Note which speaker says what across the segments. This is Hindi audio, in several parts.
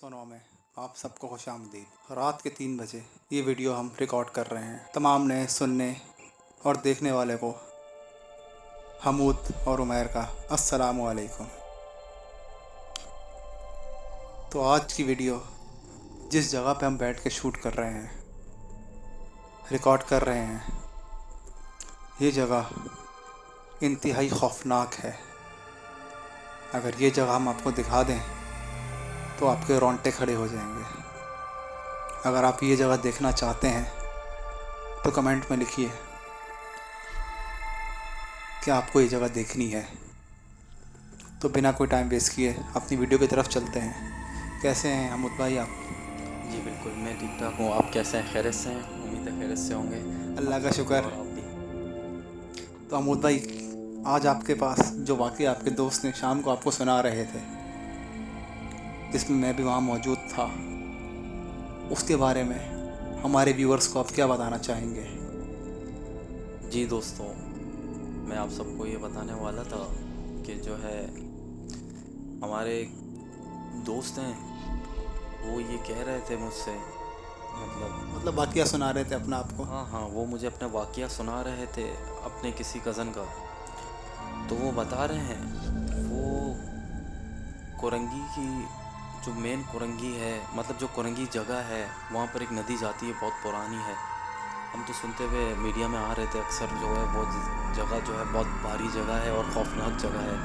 Speaker 1: 109 में आप सबको खुशामदीद। रात के 3 बजे ये वीडियो हम रिकॉर्ड कर रहे हैं। तमाम नए सुनने और देखने वाले को हमूद और उमैर का अस्सलामु अलैकुम। तो आज की वीडियो जिस जगह पे हम बैठ के शूट कर रहे हैं, रिकॉर्ड कर रहे हैं, ये जगह इंतहाई खौफनाक है। अगर ये जगह हम आपको दिखा दें तो आपके रोंगटे खड़े हो जाएंगे। अगर आप ये जगह देखना चाहते हैं तो कमेंट में लिखिए कि आपको ये जगह देखनी है। तो बिना कोई टाइम वेस्ट किए अपनी वीडियो की तरफ चलते हैं। कैसे हैं हमूद भाई आप?
Speaker 2: जी बिल्कुल, मैं ठीक ठाक हूँ। आप कैसे हैं? खैरियत से हैं? उम्मीद है खैरियत से होंगे।
Speaker 1: अल्लाह का शुक्र।
Speaker 2: और आप भी।
Speaker 1: तो हमूद भाई, आज आपके पास जो वाक़या आपके दोस्त ने शाम को आपको सुना रहे थे, जिसमें मैं भी वहाँ मौजूद था, उसके बारे में हमारे व्यूअर्स को आप क्या बताना चाहेंगे?
Speaker 2: जी दोस्तों, मैं आप सबको ये बताने वाला था कि जो है हमारे एक दोस्त हैं, वो ये कह रहे थे मुझसे, मतलब
Speaker 1: वाक़या सुना रहे थे अपना आपको?
Speaker 2: हाँ, वो मुझे अपना वाक़या सुना रहे थे अपने किसी कज़न का। तो वो बता रहे हैं वो कोरंगी की जो मेन कोरंगी है, मतलब जो कोरंगी जगह है, वहाँ पर एक नदी जाती है, बहुत पुरानी है। हम तो सुनते हुए मीडिया में आ रहे थे अक्सर, जो है वो जगह जो है बहुत भारी जगह है और खौफनाक जगह है।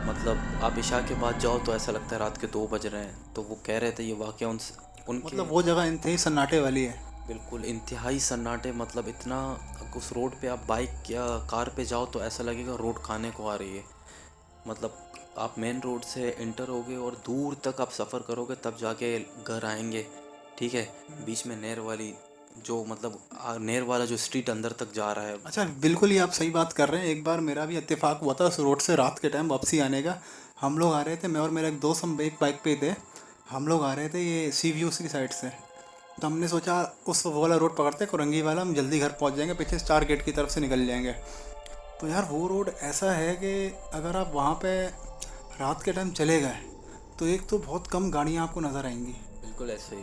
Speaker 2: मतलब आप इशा के बाद जाओ तो ऐसा लगता है रात के 2 बज रहे हैं। तो वो कह रहे थे ये वाक़या उनके
Speaker 1: वो जगह इंतहाई सन्नाटे वाली है।
Speaker 2: बिल्कुल इंतहाई सन्नाटे, मतलब इतना, उस रोड पे आप बाइक या कार पे जाओ तो ऐसा लगेगा रोड खाने को आ रही है। मतलब आप मेन रोड से इंटर होगे और दूर तक आप सफ़र करोगे तब जाके घर आएंगे, ठीक है। बीच में नहर वाली जो मतलब नहर वाला जो स्ट्रीट अंदर तक जा रहा है।
Speaker 1: अच्छा, बिल्कुल ही आप सही बात कर रहे हैं। एक बार मेरा भी इत्तेफाक हुआ था उस रोड से रात के टाइम वापसी आने का। हम लोग आ रहे थे, मैं और मेरा एक दोस्त, हम एक बाइक पे ही थे। हम लोग आ रहे थे ये सी व्यू की साइड से। तो हमने सोचा उस वो वाला रोड पकड़ते, कुरंगी वाला, हम जल्दी घर पहुंच जाएंगे, पीछे से 4 गेट की तरफ से निकल जाएंगे। तो यार वो रोड ऐसा है कि अगर आप वहाँ पे रात के टाइम चले गए तो एक तो बहुत कम गाड़ियाँ आपको नज़र आएंगी।
Speaker 2: बिल्कुल ऐसे ही।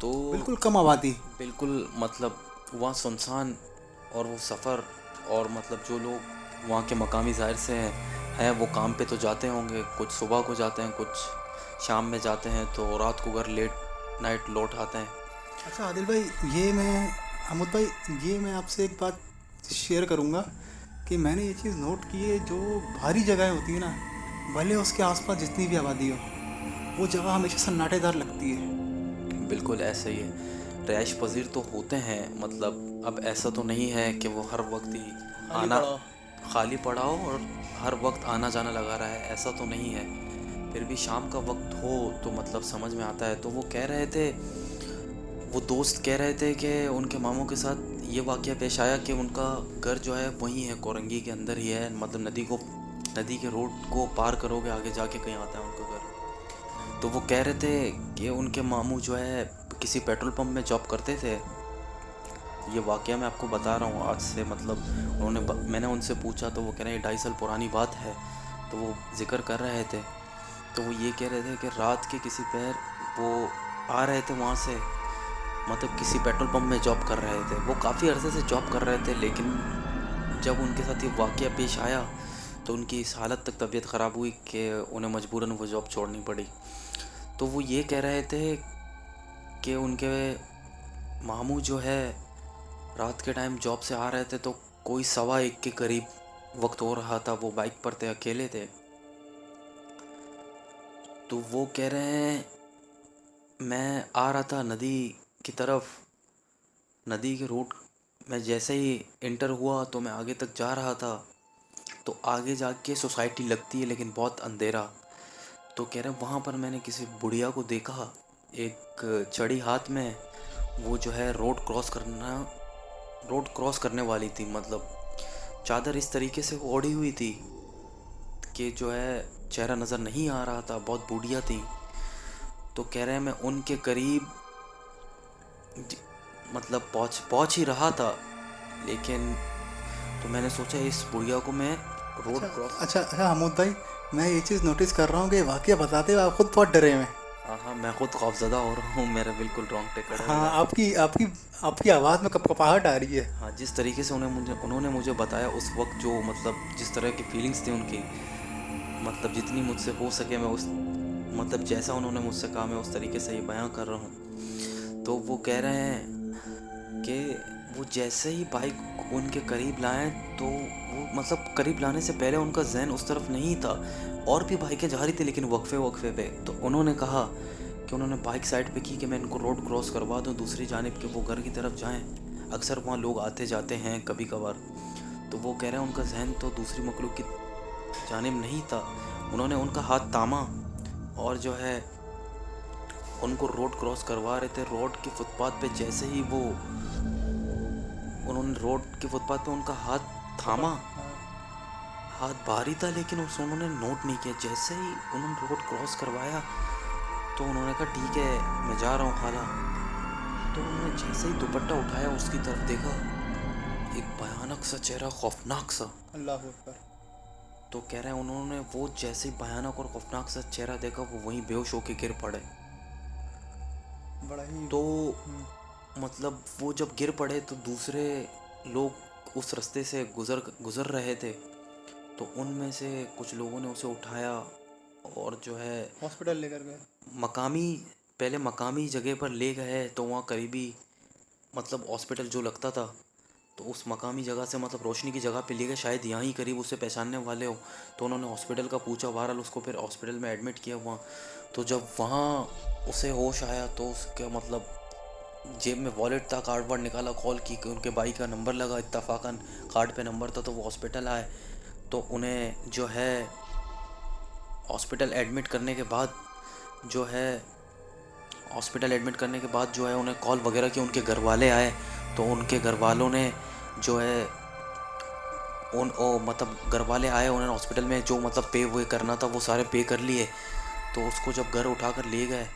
Speaker 2: तो
Speaker 1: बिल्कुल कम आबादी।
Speaker 2: बिल्कुल, मतलब वहाँ सुनसान, और वो सफ़र, और मतलब जो लोग वहाँ के मकामी ज़ाहिर से हैं वो काम पे तो जाते होंगे, कुछ सुबह को जाते हैं, कुछ शाम में जाते हैं, तो रात को घर लेट नाइट लौट आते हैं।
Speaker 1: अच्छा आदिल भाई, हमूद भाई, ये मैं आपसे एक बात शेयर करूँगा कि मैंने ये चीज़ नोट की है, जो भारी जगह होती है ना, भले उसके आसपास जितनी भी आबादी हो, वो जगह हमेशा सन्नाटेदार लगती है।
Speaker 2: बिल्कुल ऐसे ही है। रहाइश पजीर तो होते हैं, मतलब अब ऐसा तो नहीं है कि वो हर वक्त ही आना खाली पड़ा हो और हर वक्त आना जाना लगा रहा है, ऐसा तो नहीं है। फिर भी शाम का वक्त हो तो मतलब समझ में आता है। तो वो कह रहे थे, वो दोस्त कह रहे थे कि उनके मामों के साथ ये वाक़या पेश आया कि उनका घर जो है वहीं है, कोरंगी के अंदर ही है। मतलब नदी के रोड को पार करोगे आगे जाके कहीं आता है उनका घर। तो वो कह रहे थे कि उनके मामू जो है किसी पेट्रोल पंप में जॉब करते थे। ये वाक़या मैं आपको बता रहा हूँ आज से, मतलब मैंने उनसे पूछा तो वो कह रहे हैं 2.5 साल पुरानी बात है। तो वो जिक्र कर रहे थे, तो वो ये कह रहे थे कि रात के किसी पैर वो आ रहे थे वहाँ से, मतलब किसी पेट्रोल पंप में जॉब कर रहे थे। वो काफ़ी अरसे से जॉब कर रहे थे, लेकिन जब उनके साथ ये वाक़या पेश आया तो उनकी इस हालत तक तबीयत ख़राब हुई कि उन्हें मजबूरन वो जॉब छोड़नी पड़ी। तो वो ये कह रहे थे कि उनके मामू जो है रात के टाइम जॉब से आ रहे थे, तो कोई 1:15 के करीब वक्त हो रहा था, वो बाइक पर थे, अकेले थे। तो वो कह रहे हैं मैं आ रहा था नदी की तरफ, नदी के रूट में जैसे ही इंटर हुआ तो मैं आगे तक जा रहा था, तो आगे जाके सोसाइटी लगती है लेकिन बहुत अंधेरा। तो कह रहे हैं वहाँ पर मैंने किसी बुढ़िया को देखा, एक छड़ी हाथ में, वो जो है रोड क्रॉस करने वाली थी। मतलब चादर इस तरीके से ओढ़ी हुई थी कि जो है चेहरा नज़र नहीं आ रहा था, बहुत बूढ़िया थी। तो कह रहे हैं मैं उनके करीब मतलब पहुँच ही रहा था, लेकिन तो मैंने सोचा इस बुढ़िया को मैं रोड क्रॉस।
Speaker 1: अच्छा हमूद भाई, मैं ये चीज़ नोटिस कर रहा हूँ कि वाक़या बताते हुए आप खुद बहुत डरे हुए हैं।
Speaker 2: हाँ हाँ, मैं खुद खौफज़दा हो रहा हूँ, मेरा बिल्कुल रोंगटे खड़े हो
Speaker 1: हाँ,
Speaker 2: रहे हैं।
Speaker 1: आपकी आपकी आपकी आवाज़ में कपकपाहट आ रही है।
Speaker 2: हाँ, जिस तरीके से उन्होंने मुझे बताया उस वक्त, जो मतलब जिस तरह की फीलिंग्स थी उनकी, मतलब जितनी मुझसे हो सके मैं उस, मतलब जैसा उन्होंने मुझसे कहा मैं उस तरीके से ये बयां कर रहा हूँ। तो वो कह रहे हैं कि वो जैसे ही बाइक उनके करीब लाए, तो वो मतलब करीब लाने से पहले उनका जहन उस तरफ नहीं था, और भी बाइकें जा रही थी लेकिन वक्फे वक्फे पे। तो उन्होंने कहा कि उन्होंने बाइक साइड पे की कि मैं इनको रोड क्रॉस करवा दूं दूसरी जानिब, के वो घर की तरफ जाएं, अक्सर वहाँ लोग आते जाते हैं कभी कभार। तो वो कह रहे हैं उनका जहन तो दूसरी मखलूक की जानिब नहीं था। उन्होंने उनका हाथ थामा और जो है उनको रोड क्रॉस करवा रहे थे। रोड की फुटपाथ पे जैसे ही वो, उन्होंने रोड की फुटपाथ पे उनका हाथ
Speaker 1: पकड़
Speaker 2: थामा,
Speaker 1: हाँ।
Speaker 2: हाथ भारी था लेकिन उस उन्होंने नोट नहीं किया। जैसे ही उन्होंने रोड क्रॉस करवाया तो उन्होंने कहा ठीक है मैं जा रहा हूँ खाला। तो उन्होंने जैसे ही दुपट्टा उठाया उसकी तरफ देखा, एक भयानक सा चेहरा, खौफनाक सा।
Speaker 1: अल्लाह अकबर।
Speaker 2: तो कह रहे हैं उन्होंने वो जैसे ही भयानक और खौफनाक सा चेहरा देखा, वो वहीं बेहोश होके गिर पड़े।
Speaker 1: बड़ा ही
Speaker 2: तो मतलब वो जब गिर पड़े तो दूसरे लोग उस रास्ते से गुज़र गुज़र रहे थे, तो उनमें से कुछ लोगों ने उसे उठाया और जो है
Speaker 1: हॉस्पिटल लेकर गए।
Speaker 2: मकामी, पहले मकामी जगह पर ले गए। तो वहाँ करीबी मतलब हॉस्पिटल जो लगता था, तो उस मकामी जगह से मतलब रोशनी की जगह पे ले गए, शायद यहाँ ही करीब उसे पहचानने वाले हो। तो उन्होंने हॉस्पिटल का पूछा, बहरहाल उसको फिर हॉस्पिटल में एडमिट किया वहाँ। तो जब वहाँ उसे होश आया तो उसके मतलब जेब में वॉलेट था, कार्ड वार्ड निकाला, कॉल की कि उनके भाई का नंबर लगा, इत्तफाकन कार्ड पे नंबर था, तो वो हॉस्पिटल आए। तो उन्हें जो है हॉस्पिटल एडमिट करने के बाद जो है हॉस्पिटल एडमिट करने के बाद जो है उन्हें कॉल वगैरह की, उनके घर वाले आए। तो उनके घर वालों ने जो है उन ओ मतलब घर वाले आए, उन्होंने हॉस्पिटल में जो मतलब पे वे करना था वो सारे पे कर लिए। तो उसको जब घर उठा कर ले गए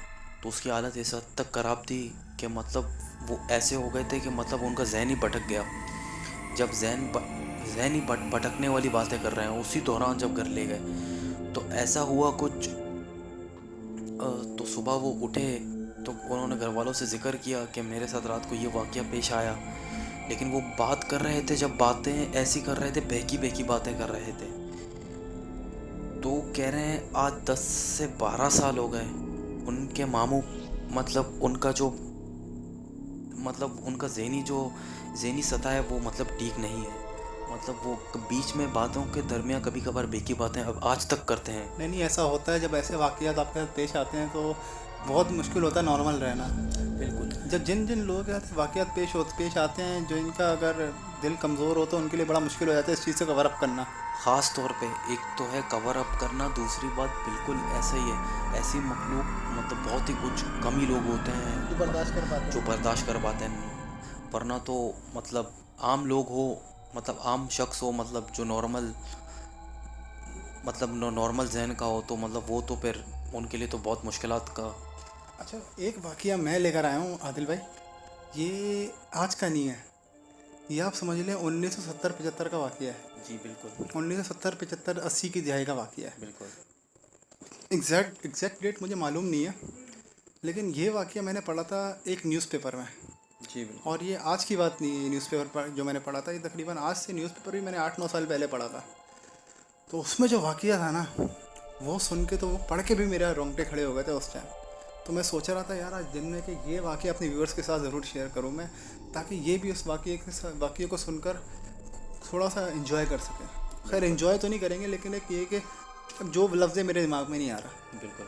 Speaker 2: तो उसकी हालत इस हद तक ख़राब थी कि मतलब वो ऐसे हो गए थे कि मतलब उनका जहन ही भटक गया। जब जहन ही भटकने वाली बातें कर रहे हैं, उसी दौरान जब घर ले गए तो ऐसा हुआ कुछ। तो सुबह वो उठे तो उन्होंने घर वालों से ज़िक्र किया कि मेरे साथ रात को ये वाक़या पेश आया। लेकिन वो बात कर रहे थे, जब बातें ऐसी कर रहे थे, बहकी बहकी बातें कर रहे थे। तो कह रहे हैं आज 10 से 12 साल हो गए उनके मामू, मतलब उनका जो मतलब उनका ज़हनी सतह है वो मतलब ठीक नहीं है। मतलब वो बीच में बातों के दरमियान कभी कभार बेकी बातें अब आज तक करते हैं।
Speaker 1: नहीं नहीं, ऐसा होता है जब ऐसे वाक़यात आपके साथ पेश आते हैं तो बहुत मुश्किल होता है नॉर्मल रहना।
Speaker 2: बिल्कुल
Speaker 1: जब जिन जिन लोगों के साथ वाक़यात पेश आते हैं, जो इनका अगर दिल कमज़ोर हो तो उनके लिए बड़ा मुश्किल हो जाता है इस चीज़ से कवर अप करना।
Speaker 2: ख़ास तौर पे एक तो है कवर अप करना, दूसरी बात बिल्कुल ऐसा ही है, ऐसी मखलूक मतलब बहुत ही कुछ कम ही लोग होते
Speaker 1: जो
Speaker 2: हैं
Speaker 1: बर्दाश्त कर पाते
Speaker 2: जो
Speaker 1: हैं।
Speaker 2: बर्दाश्त कर पाते हैं। वरना तो मतलब आम लोग हो, मतलब आम शख्स हो, मतलब जो नॉर्मल मतलब नॉर्मल जहन का हो, तो मतलब वो तो फिर उनके लिए तो बहुत मुश्किलात का।
Speaker 1: अच्छा, एक वाक़या मैं लेकर आया हूँ आदिल भाई। ये आज का नहीं है, ये आप समझ लें 1970-75 का वाक़या है।
Speaker 2: जी बिल्कुल
Speaker 1: 1970-75-80 की दिहाई का वाक़या है।
Speaker 2: बिल्कुल।
Speaker 1: एग्जैक्ट डेट मुझे मालूम नहीं है, लेकिन ये वाक़या मैंने पढ़ा था एक न्यूज़पेपर में।
Speaker 2: जी बिल्कुल।
Speaker 1: और ये आज की बात नहीं है, न्यूज़पेपर पर जो मैंने पढ़ा था ये तकरीबन आज से न्यूज़पेपर भी मैंने 8-9 साल पहले पढ़ा था। तो उसमें जो वाक़या था ना, वो सुन के तो वो पढ़ के भी मेरा रोंगटे खड़े हो गए थे उस टाइम। तो मैं सोच रहा था यार आज दिन में कि ये वाक़या अपने व्यूअर्स के साथ ज़रूर शेयर करूँ मैं, ताकि ये भी उस वाक़ये को सुनकर थोड़ा सा इन्जॉय कर सकें। खैर
Speaker 2: बिल्कुल
Speaker 1: इन्जॉय तो नहीं करेंगे, लेकिन एक ये कि अब जो लफ्ज़ मेरे दिमाग में नहीं आ रहा।
Speaker 2: बिल्कुल।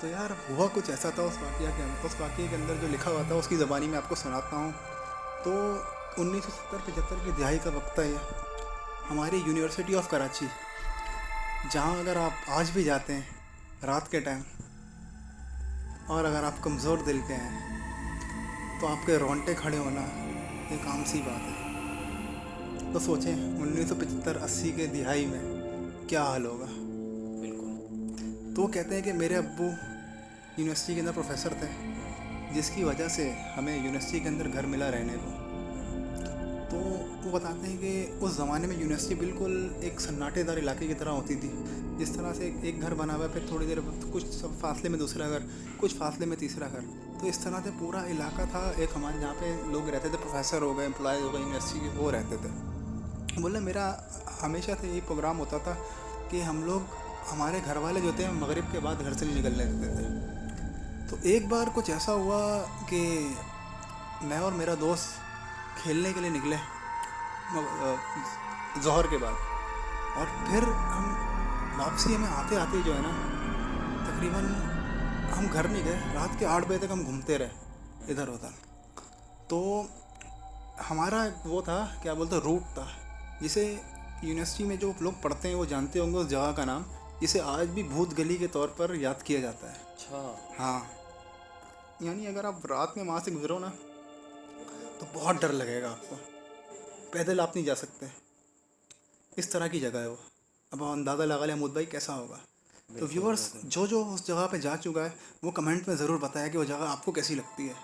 Speaker 1: तो यार हुआ कुछ ऐसा था उस वाक़ये के अंदर जो लिखा हुआ था उसकी ज़बानी में आपको सुनाता हूँ। तो 1970-75 की दिहाई का वक्त है ये। हमारी यूनिवर्सिटी ऑफ कराची, जहाँ अगर आप आज भी जाते हैं रात के टाइम और अगर आप कमज़ोर दिल के हैं तो आपके रोंगटे खड़े होना एक आम सी बात है। तो सोचें 1975-80 के दिहाई में क्या हाल होगा।
Speaker 2: बिल्कुल
Speaker 1: तो वो कहते हैं कि मेरे अब्बू यूनिवर्सिटी के अंदर प्रोफेसर थे, जिसकी वजह से हमें यूनिवर्सिटी के अंदर घर मिला रहने को। तो वो बताते हैं कि उस ज़माने में यूनिवर्सिटी बिल्कुल एक सन्नाटेदार इलाके की तरह होती थी। जिस तरह से एक घर बना हुआ है, फिर थोड़ी देर बाद कुछ सब फासले में दूसरा घर, कुछ फासले में तीसरा घर, तो इस तरह से पूरा इलाका था। एक हमारे जहाँ पे लोग रहते थे, प्रोफेसर हो गए, एम्प्लॉयज़ हो गए यूनिवर्सिटी के, वो रहते थे। बोले मेरा हमेशा से यही प्रोग्राम होता था कि हम लोग, हमारे घर वाले जो थे, मगरिब के बाद घर से नहीं निकलने देते थे। तो एक बार कुछ ऐसा हुआ कि मैं और मेरा दोस्त खेलने के लिए निकले ज़ोहर के बाद, और फिर हम वापसी हमें आते आते जो है ना, तकरीबन हम घर नहीं गए, रात के 8 बजे तक हम घूमते रहे इधर उधर। तो हमारा वो था, क्या बोलते, रूट था, जिसे यूनिवर्सिटी में जो लोग पढ़ते हैं वो जानते होंगे उस जगह का नाम, जिसे आज भी भूत गली के तौर पर याद किया जाता है।
Speaker 2: अच्छा।
Speaker 1: हाँ, यानी अगर आप रात में वहाँ से गुजरो ना तो बहुत डर लगेगा आपको, पैदल आप नहीं जा सकते, इस तरह की जगह है वो। अब अंदाज़ा लगा लें अमूद भाई कैसा होगा। तो व्यूअर्स जो उस जगह पे जा चुका है वो कमेंट में ज़रूर बताया कि वो जगह आपको कैसी लगती है।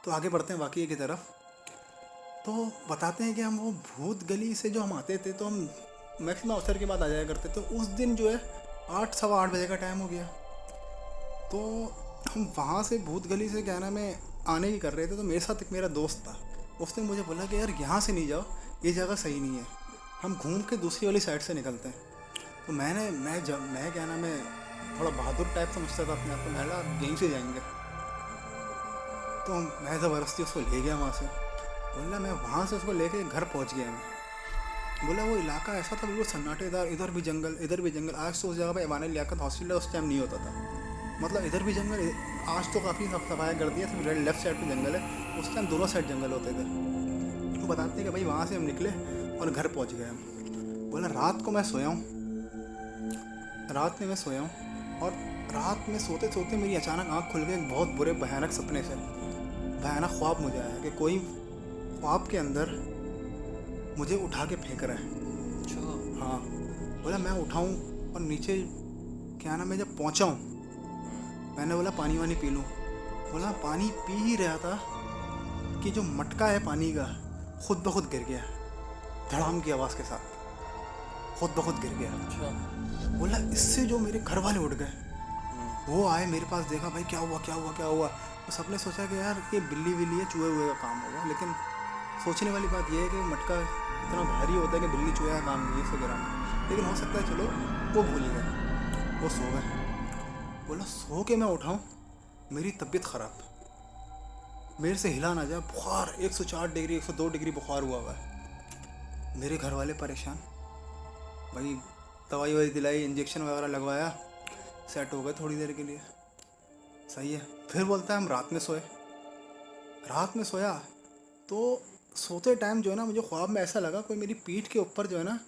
Speaker 1: तो आगे बढ़ते हैं वाक़ई की तरफ। तो बताते हैं कि हम वो भूत गली से जो हम आते थे, तो हम मैक्सिमम अवसर के बाद आ जाया करते। तो उस दिन जो है 8 सवा 8 बजे का टाइम हो गया, तो हम वहाँ से भूत गली से क्या नाम है आने की कर रहे थे। तो मेरे साथ एक मेरा दोस्त था, उसने मुझे बोला कि यार यहाँ से नहीं जाओ, ये जगह सही नहीं है, हम घूम के दूसरी वाली साइड से निकलते हैं। तो मैं क्या नाम है थोड़ा बहादुर टाइप समझता था अपने आप को, मैं यहीं से जाएंगे। तो मैं ज़बरदस्ती उसको ले गया वहाँ से। बोला मैं वहाँ से उसको लेके घर पहुँच गया मैं। बोला वो इलाका ऐसा था बिल्कुल सन्नाटेदार, इधर भी जंगल इधर भी जंगल। आज तो उस जगह पे ऐवान लियाकत हॉस्पिटल उस टाइम नहीं होता था, मतलब इधर भी जंगल, आज तो काफ़ी सफाया कर दिया, सिर्फ लेफ्ट साइड पे जंगल है, उस टाइम दोनों साइड जंगल होते थे। वो बताते हैं कि भाई वहाँ से हम निकले और घर पहुँच गए हम। बोला रात को मैं सोया हूँ, रात में मैं सोया हूँ, और रात में सोते सोते मेरी अचानक आँख खुल गई एक बहुत बुरे भयानक सपने से। भयानक ख्वाब मुझे आया कि कोई ख्वाब के अंदर मुझे उठा के फेंक रहा है।
Speaker 2: अच्छा।
Speaker 1: हाँ, बोला मैं उठाऊँ और नीचे क्या नाम है जब पहुँचा हूँ, मैंने बोला पानी वानी पी लूँ। बोला पानी पी ही रहा था कि जो मटका है पानी का खुद ब खुद गिर गया, धड़ाम की आवाज़ के साथ खुद ब खुद गिर गया।
Speaker 2: अच्छा।
Speaker 1: बोला इससे जो मेरे घर वाले उठ गए, वो आए मेरे पास, देखा भाई क्या हुआ क्या हुआ क्या हुआ। तो सबने सोचा कि यार ये बिल्ली विल्ली है, चूहे हुए का काम होगा। लेकिन सोचने वाली बात यह है कि मटका इतना भारी होता है कि बिल्ली चूहे का काम नहीं है इसको गिराना। लेकिन हो सकता है चलो वो भूल गए, वो सो गए। बोला सो के मैं उठाऊँ, मेरी तबीयत ख़राब, मेरे से हिला ना जाए, बुखार 104 डिग्री 102 डिग्री बुखार हुआ है। मेरे घर वाले परेशान, भाई दवाई ववाई दिलाई, इंजेक्शन वगैरह लगवाया, सेट हो गए थोड़ी देर के लिए, सही है। फिर बोलता है हम रात में सोए। रात में सोया तो सोते टाइम जो है ना मुझे ख्वाब में ऐसा लगा कोई मेरी पीठ के ऊपर जो है ना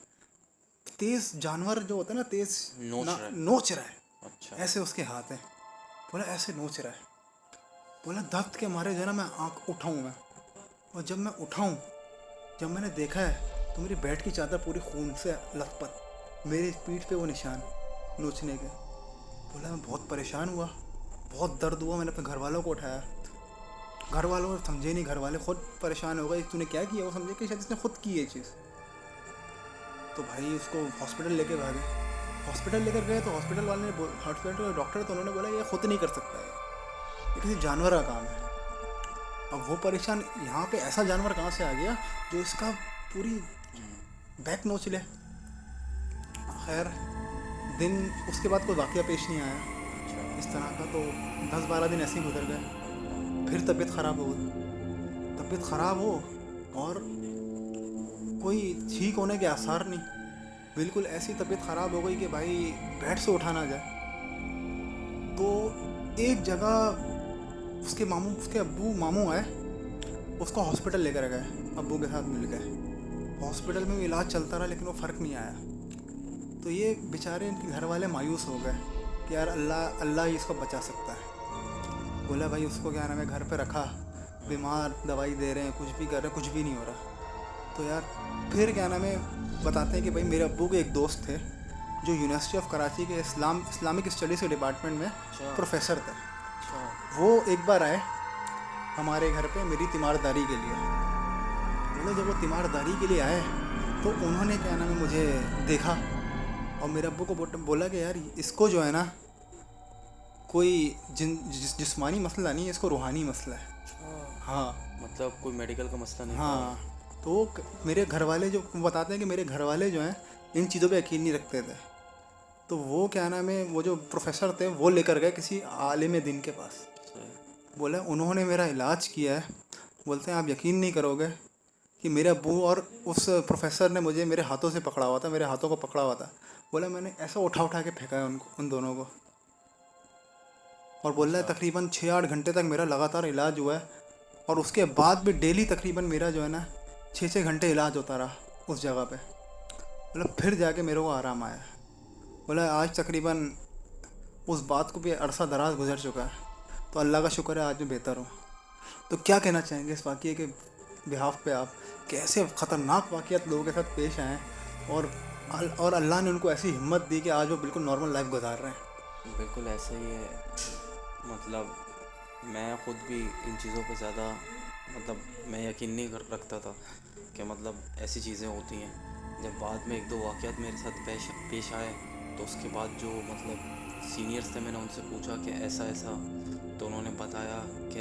Speaker 1: तेज़ जानवर जो होता है ना, तेज़ नोच रहा है।
Speaker 2: अच्छा।
Speaker 1: ऐसे उसके हाथ हैं। बोला ऐसे नोच रहा है। बोला दर्द के मारे जो है ना मैं आँख उठाऊँ मैं, और जब मैं उठाऊँ, जब मैंने देखा है तो मेरी बेड की चादर पूरी खून से लथपथ, मेरी पीठ पे वो निशान नोचने के। बोला मैं बहुत परेशान हुआ, बहुत दर्द हुआ, मैंने अपने घर वालों को उठाया। घर वालों समझे नहीं, घर वाले खुद परेशान हो गए, तूने क्या किया, वो समझे कि शायद इसने खुद की ये चीज़। तो भाई उसको हॉस्पिटल लेके भागे। हॉस्पिटल लेकर गए तो हॉस्पिटल वाले ने, हॉस्पिटल डॉक्टर तो उन्होंने बोला ये खुद नहीं कर सकता है, ये किसी जानवर का काम है। अब वो परेशान, यहाँ पे ऐसा जानवर कहाँ से आ गया जो इसका पूरी बैक नोच ले। खैर दिन उसके बाद कोई वाक़या पेश नहीं आया इस तरह का। तो 10-12 दिन ऐसे ही गुजर गए। फिर तबीयत ख़राब हो, तबीयत ख़राब हो और कोई ठीक होने के आसार नहीं, बिल्कुल ऐसी तबीयत ख़राब हो गई कि भाई बेड से उठा ना जाए। तो एक जगह उसके मामू, उसके अब्बू मामू आए, उसको हॉस्पिटल लेकर गए, अब्बू के साथ मिल गए। हॉस्पिटल में इलाज चलता रहा लेकिन वो फ़र्क नहीं आया। तो ये बेचारे इनके घर वाले मायूस हो गए कि यार अल्लाह ही इसको बचा सकता है। बोला भाई उसको क्या नाम है घर पे रखा, बीमार, दवाई दे रहे हैं, कुछ भी कर रहे हैं, कुछ भी नहीं हो रहा। तो यार फिर क्या नाम है बताते हैं कि भाई मेरे अब्बू के एक दोस्त थे जो यूनिवर्सिटी ऑफ कराची के इस्लामिक स्टडीज़ के डिपार्टमेंट में प्रोफेसर थे। वो एक बार आए हमारे घर पे मेरी तीमारदारी के लिए। बोले जब वो तीमारदारी के लिए आए तो उन्होंने क्या नाम है मुझे देखा और मेरे अब्बू को बोला कि यार इसको जो है ना कोई जिस्मानी मसला नहीं है, इसको रूहानी मसला है। हाँ
Speaker 2: मतलब कोई मेडिकल का मसला नहीं था।
Speaker 1: हाँ। तो मेरे घर वाले जो बताते हैं कि मेरे घर वाले जो हैं इन चीज़ों पे यकीन नहीं रखते थे, तो वो क्या नाम है वो जो प्रोफेसर थे वो लेकर गए किसी आलिम दीन के पास। बोले उन्होंने मेरा इलाज किया है। बोलते हैं आप यकीन नहीं करोगे कि मेरे अब्बू और उस प्रोफेसर ने मुझे मेरे हाथों से पकड़ा हुआ था, मेरे हाथों को पकड़ा हुआ था। बोला मैंने ऐसा उठा उठा के फेंका है उन दोनों को। और बोल रहा है तकरीबन 6-8 घंटे तक मेरा लगातार इलाज हुआ है और उसके बाद भी डेली तकरीबन मेरा जो है ना 6-6 घंटे इलाज होता रहा उस जगह पे। मतलब फिर जाके मेरे को आराम आया। बोला आज तकरीबन उस बात को भी अरसा दराज गुजर चुका है, तो अल्लाह का शुक्र है आज मैं बेहतर हूँ। तो क्या कहना चाहेंगे इस वाक़ये के बिहाफ पे आप, कैसे ख़तरनाक वाक़यात लोगों के साथ पेश आए और अल्लाह ने उनको ऐसी हिम्मत दी कि आज वो बिल्कुल नॉर्मल लाइफ गुजार रहे हैं।
Speaker 2: बिल्कुल ऐसा ही है। मतलब मैं ख़ुद भी इन चीज़ों पे ज़्यादा मैं यकीन नहीं रखता था कि ऐसी चीज़ें होती हैं। जब बाद में 1-2 वाक़यात मेरे साथ पेश आए तो उसके बाद जो सीनियर्स थे मैंने उनसे पूछा कि ऐसा ऐसा, तो उन्होंने बताया कि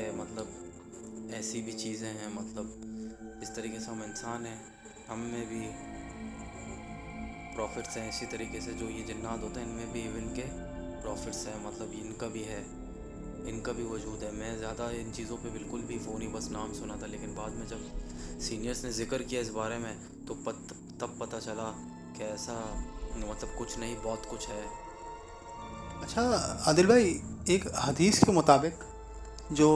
Speaker 2: ऐसी भी चीज़ें हैं। इस तरीके से हम इंसान हैं, हम में भी प्रॉफिट्स हैं। इसी तरीके से जो ये जिन्नात होते हैं इनमें भी इवन के प्रॉफिट्स हैं, इनका भी है, इनका भी वजूद है। मैं ज़्यादा इन चीज़ों पे बिल्कुल भी फ़ोन ही बस नाम सुना था, लेकिन बाद में जब सीनियर्स ने ज़िक्र किया इस बारे में तो तब पता चला कि ऐसा कुछ नहीं बहुत कुछ है।
Speaker 1: अच्छा आदिल भाई, एक हदीस के मुताबिक जो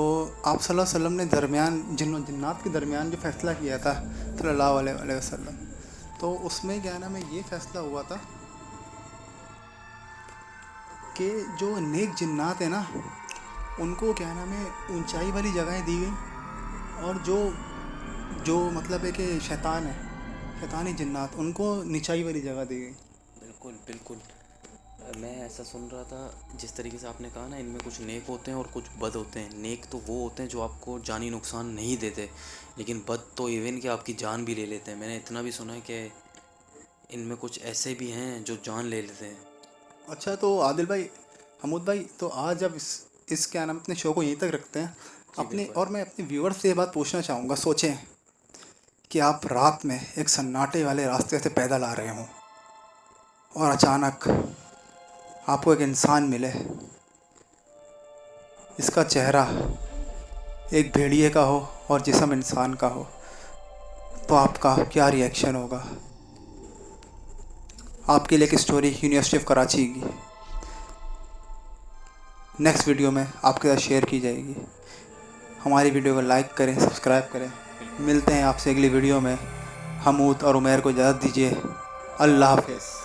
Speaker 1: आप सल्लल्लाहु अलैहि वसल्लम ने दरमियान जिन्नात के दरमियान जो फ़ैसला किया था सल्लल्लाहु अलैहि वसल्लम, तो उसमें क्या नाम है ये फ़ैसला हुआ था कि जो नेक जिन्नात है ना उनको क्या नाम है ऊंचाई वाली जगहें दी गई, और जो है कि शैतानी जिन्नात उनको निचाई वाली जगह दी गई।
Speaker 2: बिल्कुल बिल्कुल। मैं ऐसा सुन रहा था जिस तरीके से आपने कहा ना, इनमें कुछ नेक होते हैं और कुछ बद होते हैं। नेक तो वो होते हैं जो आपको जानी नुकसान नहीं देते, लेकिन बद तो इवन कि आपकी जान भी ले लेते हैं। मैंने इतना भी सुना है कि इनमें कुछ ऐसे भी हैं जो जान ले लेते हैं।
Speaker 1: अच्छा तो आदिल भाई, हमूद भाई, तो आज अब इस क्या नाम अपने शो को यहीं तक रखते हैं अपने, और मैं अपने व्यूअर्स से ये बात पूछना चाहूँगा। सोचें कि आप रात में एक सन्नाटे वाले रास्ते से पैदल आ रहे हों और अचानक आपको एक इंसान मिले, इसका चेहरा एक भेड़िए का हो और जिस्म इंसान का हो, तो आपका क्या रिएक्शन होगा? आपके लिए एक स्टोरी यूनिवर्सिटी ऑफ कराची की नेक्स्ट वीडियो में आपके साथ शेयर की जाएगी। हमारी वीडियो को लाइक करें, सब्सक्राइब करें। मिलते हैं आपसे अगली वीडियो में। हमूद और उमैर को इजाज़त दीजिए। अल्लाह हाफ़िज़।